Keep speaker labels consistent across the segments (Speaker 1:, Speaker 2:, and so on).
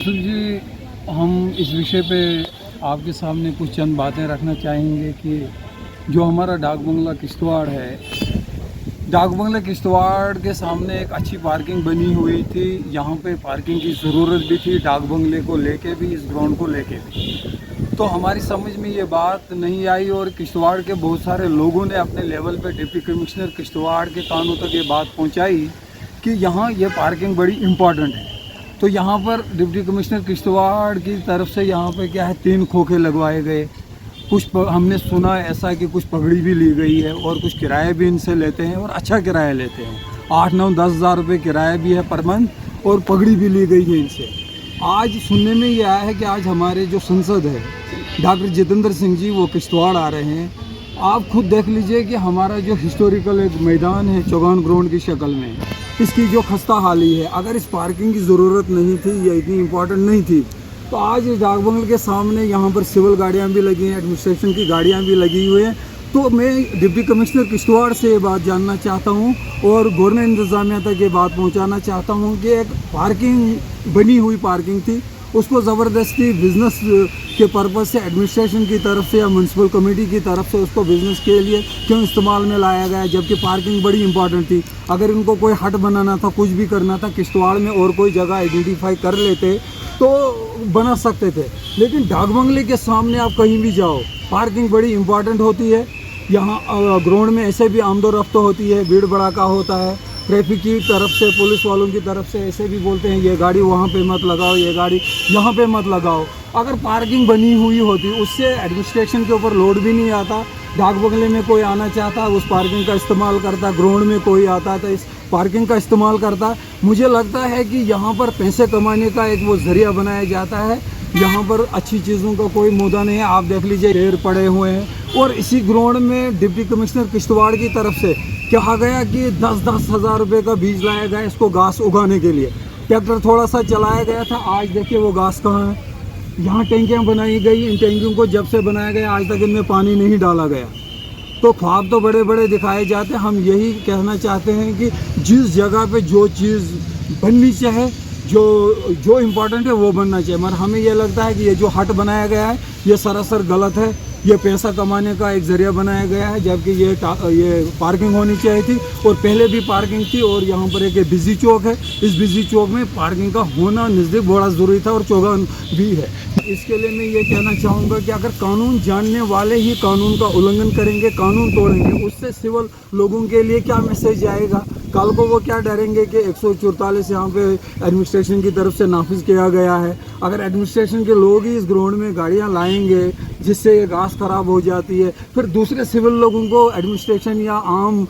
Speaker 1: जी, हम इस विषय पे आपके सामने कुछ चंद बातें रखना चाहेंगे कि जो हमारा डाक बंगला किश्तवाड़ है, डाक बंगला किश्तवाड़ के सामने एक अच्छी पार्किंग बनी हुई थी। यहाँ पे पार्किंग की ज़रूरत भी थी, डाक बंगले को लेके भी, इस ग्राउंड को लेके भी। तो हमारी समझ में ये बात नहीं आई और किश्तवाड़ के बहुत सारे लोगों ने अपने लेवल पे डिप्टी कमिश्नर किश्तवाड़ के कानों तक ये बात पहुँचाई कि यहाँ ये पार्किंग बड़ी इम्पॉर्टेंट है। तो यहाँ पर डिप्टी कमिश्नर किश्तवाड़ की तरफ से यहाँ पे क्या है 3 खोखे लगवाए गए। कुछ हमने सुना ऐसा कि कुछ पगड़ी भी ली गई है और कुछ किराया भी इनसे लेते हैं और अच्छा किराया लेते हैं। 8-9-10 हज़ार रुपये किराया भी है पर मंथ और पगड़ी भी ली गई है इनसे। आज सुनने में ये आया है कि आज हमारे जो संसद है डॉक्टर जितेंद्र सिंह जी वो किश्तवाड़ आ रहे हैं। आप खुद देख लीजिए कि हमारा जो हिस्टोरिकल एक मैदान है चौगान ग्राउंड की शक्ल में, इसकी जो खस्ता हाली है, अगर इस पार्किंग की ज़रूरत नहीं थी या इतनी इम्पोर्टेंट नहीं थी तो आज इस डाक बंगले के सामने यहाँ पर सिविल गाड़ियाँ भी लगी हैं, एडमिनिस्ट्रेशन की गाड़ियाँ भी लगी हुई हैं। तो मैं डिप्टी कमिश्नर किश्तवाड़ से ये बात जानना चाहता हूँ और गवर्नमेंट इंतज़ामिया तक ये बात पहुँचाना चाहता हूँ कि एक पार्किंग बनी हुई पार्किंग थी, उसको ज़बरदस्ती बिज़नेस के पर्पज़ से एडमिनिस्ट्रेशन की तरफ से या म्यूनसिपल कमेटी की तरफ से उसको बिज़नेस के लिए क्यों इस्तेमाल में लाया गया, जबकि पार्किंग बड़ी इंपॉर्टेंट थी। अगर इनको कोई हट बनाना था, कुछ भी करना था, किश्तवाड़ में और कोई जगह आइडेंटिफाई कर लेते तो बना सकते थे। लेकिन डाक बंगले के सामने आप कहीं भी जाओ, पार्किंग बड़ी इंपॉर्टेंट होती है। यहाँ ग्राउंड में ऐसे भी आमदोरफ्त होती है, भीड़ भड़ाका होता है, ट्रैफिक की तरफ से, पुलिस वालों की तरफ से ऐसे भी बोलते हैं ये गाड़ी वहाँ पे मत लगाओ, ये गाड़ी यहाँ पे मत लगाओ। अगर पार्किंग बनी हुई होती उससे एडमिनिस्ट्रेशन के ऊपर लोड भी नहीं आता। डाक बंगले में कोई आना चाहता उस पार्किंग का इस्तेमाल करता, ग्राउंड में कोई आता तो इस पार्किंग का इस्तेमाल करता। मुझे लगता है कि यहाँ पर पैसे कमाने का एक वो ज़रिया बनाया जाता है। यहाँ पर अच्छी चीज़ों का कोई मुद्दा नहीं है। आप देख लीजिए ढेर पड़े हुए हैं और इसी ग्राउंड में डिप्टी कमिश्नर किश्तवाड़ की तरफ से कहा गया कि 10-10 हज़ार रुपये का बीज लाया गया इसको घास उगाने के लिए। ट्रैक्टर थोड़ा सा चलाया गया था, आज देखिए वो घास कहाँ है। यहाँ टैंकियाँ बनाई गई, इन टैंकियों को जब से बनाया गया आज तक इनमें पानी नहीं डाला गया। तो ख्वाब तो बड़े बड़े दिखाए जाते हैं। हम यही कहना चाहते हैं कि जिस जगह पे जो चीज़ बननी चाहे, जो इम्पोर्टेंट है वो बनना चाहिए। मगर हमें ये लगता है कि ये जो हट बनाया गया है ये सरासर गलत है। ये पैसा कमाने का एक ज़रिया बनाया गया है, जबकि ये पार्किंग होनी चाहिए थी और पहले भी पार्किंग थी। और यहाँ पर एक बिजी चौक है, इस बिजी चौक में पार्किंग का होना नज़दीक बड़ा ज़रूरी था और चौगान भी है। इसके लिए मैं ये कहना चाहूँगा कि अगर कानून जानने वाले ही कानून का उल्लंघन करेंगे, कानून तोड़ेंगे, उससे सिविल लोगों के लिए क्या मैसेज आएगा? कल को वो क्या डरेंगे कि 144 यहाँ पे एडमिनिस्ट्रेशन की तरफ से नाफिज किया गया है। अगर एडमिनिस्ट्रेशन के लोग ही इस ग्राउंड में गाड़ियाँ लाएंगे जिससे ये घास ख़राब हो जाती है, फिर दूसरे सिविल लोगों को एडमिनिस्ट्रेशन या आम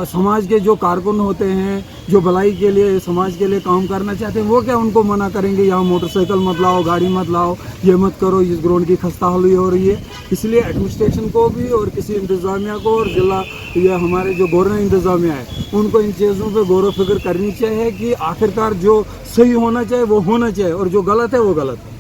Speaker 1: समाज के जो कारकुन होते हैं जो भलाई के लिए, समाज के लिए काम करना चाहते हैं, वो क्या उनको मना करेंगे यहाँ मोटरसाइकिल मत लाओ, गाड़ी मत लाओ, ये मत करो, इस ग्राउंड की खस्ता हाली हो रही है। इसलिए एडमिनिस्ट्रेशन को भी और किसी इंतज़ामिया को और ज़िला या हमारे जो गवर्नर इंतज़ामिया है उनको इन चीज़ों पे गौर व फिक्र करनी चाहिए कि आखिरकार जो सही होना चाहिए वो होना चाहिए और जो गलत है वो गलत है।